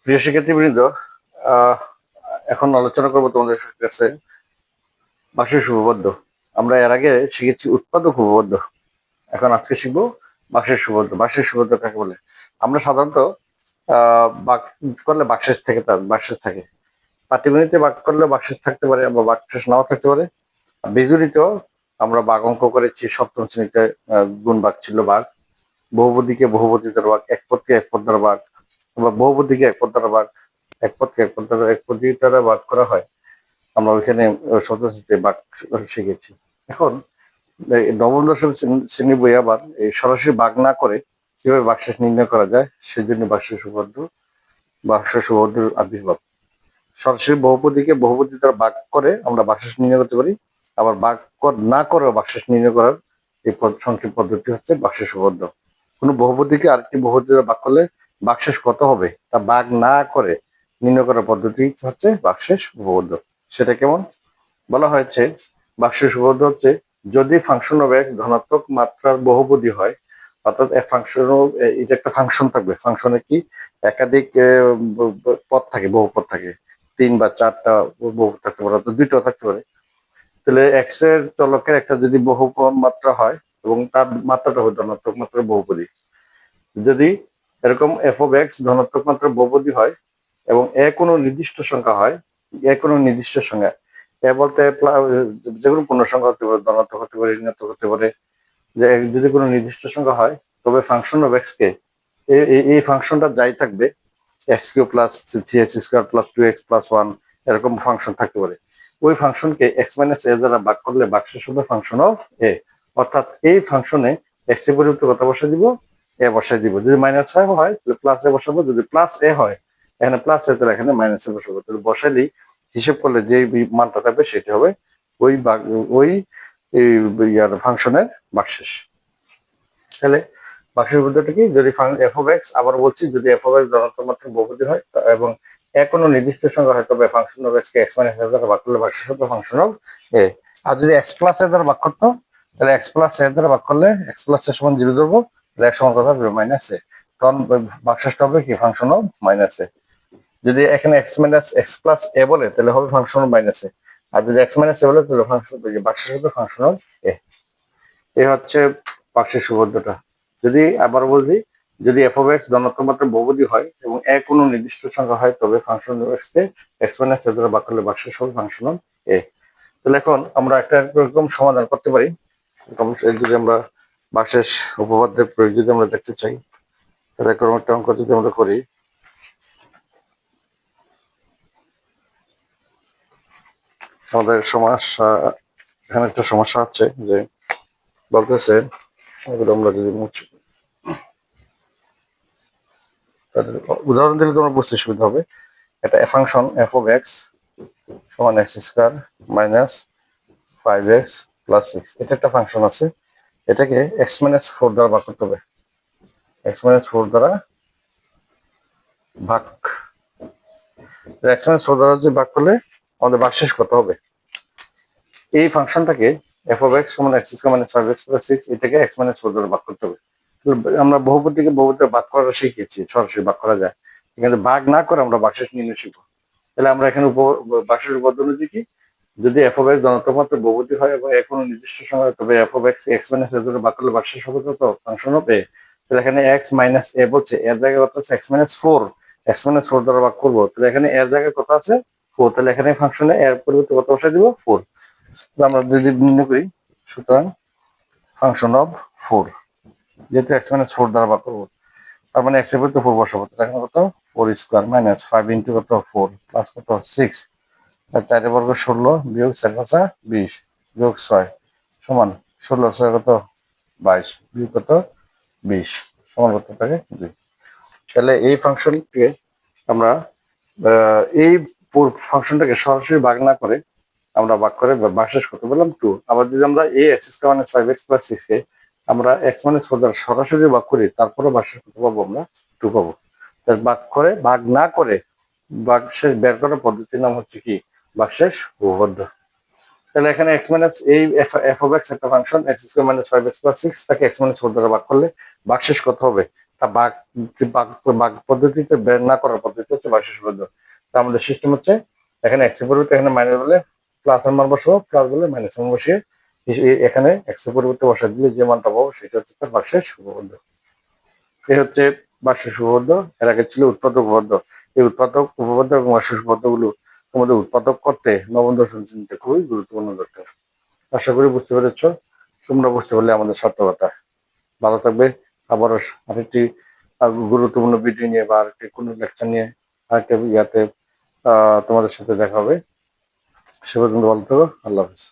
প্রিয় শিক্ষার্থীবৃন্দ, আহ, এখন আলোচনা করবো তোমাদের কাছে বাক্সের উপপাদ্য। আমরা এর আগে শিখেছি উৎপাদক উপপাদ্য, এখন আজকে শিখবো বাক্সের উপপাদ্য। বাক্সের উপপাদ্য কাকে বলে? আমরা সাধারণত বাক করলে বাক্সেস থাকে। পাটিগণিতে বাক করলে বাক্সেস থাকতে পারে, বা বাক্সেস নাও থাকতে পারে। বীজগণিতেও আমরা বাঘ অঙ্ক করেছি, সপ্তম শ্রেণীতে গুণ বাঘ ছিল বাঘ। বহুপদীকে বহুপদী দ্বারা বাঘ, এক পদকে এক পদ দ্বারা বাঘ, বা বহুপদীকে এক পদ দ্বারা বাঘ, এক পদকে এক পদ দ্বারা এক পদী দ্বারা বাঘ করা হয়। আমরা ওইখানে সপ্তম বাঘ শিখেছি। এখন নবম দশম শ্রেণী বই আবার এই সরাসরি বাঘ না করে কিভাবে বাক্সেস নির্ণয় করা যায়, সেজন্য বাক্সেস উপপাদ্যের আবির্ভাব। সরাসরি বহুপদীকে বহুপদী দ্বারা বাঘ করে আমরা বাক্সেস নির্ণয় করতে পারি, আবার বাঘ না করেও বাক্সেস নির্ণয় করার এই সংক্ষেপ পদ্ধতি হচ্ছে বাক্সেস উপপাদ্য। কোনো বহুপদীকে আরেকটি বহুপদী দ্বারা বাঘ করলে বাক্সেস কত হবে তা বাঘ না করে নির্ণয় করার পদ্ধতি হচ্ছে বাক্সেস উপপাদ্য। সেটা কেমন? বলা হয়েছে বাক্সেস উপপাদ্য হচ্ছে যদি ফাংশন অফ এক্স ধনাত্মক মাত্রার বহুপদী হয়, অর্থাৎ এটা একটা ফাংশন থাকবে, ফাংশনে কি একাধিক পদ থাকে, বহুপদ থাকে, 3 বা 4টা বহুপদ থাকতে পারে, অর্থাৎ 2টাও থাকতে পারে। তাহলে এক্স এর চলকের একটা যদি বহু মাত্রা হয় এবং তার মাত্রাটা হয় ধনাত্মক মাত্রার বহুপদী, যদি এরকম এফ অফ এক্স ধনাত্মক মাত্রার বহুপদী হয় এবং এ কোনো নির্দিষ্ট সংখ্যা হয়, এ কোনো নির্দিষ্ট সংখ্যা, এ বলতে যে কোনো পূর্ণ সংখ্যা হতে পারে, ধনাত্মক হতে পারে, ঋণাত্মক হতে পারে, যে যদি কোনো নির্দিষ্ট সংখ্যা হয়, তবে ফাংশন অফ এক্স কে এই ফাংশনটা যাই থাকবে, x cube plus 3x² plus 2x plus 1 এরকম ফাংশন থাকতে পারে। ওই ফাংশনকে এক্স মাইনাস এ দ্বারা ভাগ করলে বাক্সেস হবে ফাংশন অফ এ। অর্থাৎ এই ফাংশনে এক্স এর পরিবর্তে কত বসাই দিব? এ বসাই দিব। যদি মাইনাস হয় তাহলে প্লাস এ বসাবো, যদি প্লাস এ হয় এখানে প্লাস এ, তাহলে এখানে মাইনাস এ বসাবো। তাহলে বসাইলেই হিসেব করলে যে মানটা থাকবে সেটা হবে ওই ফাংশনের বাক্সেস। তাহলে বাক্সের পদ্ধতি কি? যদি এফ অফ এক্স, আবার বলছি, যদি এফ অফ এক্স ধনাত্মক মাত্রার বহুপদী হয় এবং কোনো নির্দিষ্ট সংখ্যা হয়, তবে ফাংশন অফ এক্স কে এক্স মাইনাস এর দ্বারা ভাগ করলে বাক্সেস হবে ফাংশন অফ এ। আর যদি এক্স প্লাস এর দ্বারা ভাগ করতো, তাহলে এক্স প্লাস এর দ্বারা ভাগ করলে এক্স প্লাস এর সমান 0 ধরবো, তাহলে এক সমান কথা হবে মাইনাস এ, তখন বাক্সেসটা হবে কি? ফাংশন অফ মাইনাস এ। যদি এখানে এক্স মাইনাস এক্স প্লাস এ বলে তাহলে হবে ফাংশন অফ মাইনাস এ, আর যদি এক্স মাইনাস এ বলে তাহলে বাক্সেস হবে ফাংশন অফ এ। এই হচ্ছে বাক্সেস উপপাদ্যটা। যদি আবার বলছি, যদি এফ অফ এক্স ধনাত্মক মাত্রার বহুপদী হয় এবং কোনো নির্দিষ্ট সংখ্যা হয়, তবে ফাংশন অফ এক্স কে এক্স মাইনাস এ দ্বারা ভাগ করলে বাক্সেস হবে ফাংশন অফ এ। তাহলে এখন আমরা একটা এরকম সমাধান করতে পারি। যদি আমরা বাক্সেস উপপাদ্যের প্রয়োগ যদি আমরা দেখতে চাই, তাহলে এরকম একটা অঙ্ক যদি আমরা করি, আমাদের সমস্যা, এখানে একটা সমস্যা হচ্ছে যে বলতেছে, এগুলো আমরা যদি মুছি, উদাহরণ দিলে তোমার বুঝতে সুবিধা হবে। একটা ফাংশন এফ অফ এক্স সমান x² মাইনাস 5x প্লাস 6, এটা একটা ফাংশন আছে, এটাকে এক্স মাইনাস 4 দ্বারা ভাগ করতে হবে। এক্স মাইনাস 4 দ্বারা ভাগ, এক্স মাইনাস 4 দ্বারা যদি ভাগ করলে আমাদের ভাগশেষ কত হবে? এই ফাংশনটাকে এফ অফ এক্স সমান x² মাইনাস 5x প্লাস 6, এটাকে এক্স মাইনাস 4 দ্বারা ভাগ করতে হবে। আমরা বহুপদীকে বহুপদীতে ভাগ করা শিখেছি, সরাসরি ভাগ করা যায়, কিন্তু ভাগ না করে আমরা ভাগশেষ নির্ণয় শিখবো। তাহলে আমরা এখানে বাক্সের পদ্ধতি কি? যদি এফ অফ এক্স ধনাত্মক মাত্রার বহুপদী হয় এবং কোনো নির্দিষ্ট সময়, তবে f of x x minus a দ্বারা ভাগ করলে বাক্সেস হবে কত? Function of a. তাহলে এখানে এক্স মাইনাস এ বলছে, এর জায়গায় কত আছে? এক্স মাইনাস 4, এক্স মাইনাস 4 দ্বারা ভাগ করবো, তাহলে এখানে এর জায়গায় কত আছে? 4, তাহলে এখানে ফাংশনে এর পরিবর্তে কত বসাই দিব? 4। আমরা যদি নির্ণয় করি, সুতরাং ফাংশন অফ 4, যেহেতু এক্স মাইনাস 4 দ্বারা ভাগ করবো, তার মানে এক্স এর পরিবর্তে 4 বসাবো, তাহলে এখানে কত? 4² মাইনাস 5 ইন্টু কত? 4 প্লাস কত? 6, 4 বর্গ 16 বিয়োগ 4 5 20 যোগ 6 সমান 16 6 কত? 22 বিয়োগ কত? 20 সমান কত থাকে? 2। তাহলে এই ফাংশনকে আমরা এই ফাংশনটাকে সরাসরি ভাগ না করে আমরা ভাগ করে ভাগশেষ কত বললাম? 2। আবার যদি আমরা এই x² মাইনাস 5x প্লাস 6 কে আমরা x মাইনাস 4 দ্বারা সরাসরি ভাগ করি, তারপরে ভাগশেষ কত পাবো? আমরা 2 পাবো। তাহলে ভাগ না করে ভাগশেষ বের করার পদ্ধতির নাম হচ্ছে কি? বাক্সেস উপপাদ্য। তাহলে এখানে এক্স মাইনাস এই এফ অফ এক্স একটা function, x² minus 5x plus 6, তাকে x মাইনাস 4 দ্বারা ভাগ করলে বাক্সেস কত হবে? আর বাঘ বাঘ বাঘ পদ্ধতিতে বের না করার পদ্ধতি হচ্ছে বাক্স সুবদ্ধ। তা আমাদের সিস্টেম হচ্ছে এখানে এক্স এর পরিবর্তে এখানে মাইনাস বলে প্লাস এর মান বসাবো, প্লাস বলে মাইনাস মান বসিয়ে এখানে এক্স এর পরিবর্তে বসা দিলে যে মানটা পাবো সেটা হচ্ছে তার বাক্সের শুভবদ্ধ। এই হচ্ছে বাক্সের শুভবদ্ধ। এর আগে ছিল উৎপাদক উপবদ্ধ। এই উৎপাদক উপবদ্ধ এবং বাক্সের শুভবদ্ধ গুলো তোমাদের উৎপাদক করতে নবম দশম শ্রেণীতে খুবই গুরুত্বপূর্ণ দরকার। আশা করি বুঝতে পেরেছ। তোমরা বুঝতে পারলে আমাদের সার্থকতা। ভালো থাকবে। আবারও আরেকটি গুরুত্বপূর্ণ ভিডিও নিয়ে বা আরেকটি কোনো লেকচার নিয়ে আরেকটা ইয়াতে তোমাদের সাথে দেখা হবে। সে পর্যন্ত ভালো থাকো। আল্লাহ হাফিজ।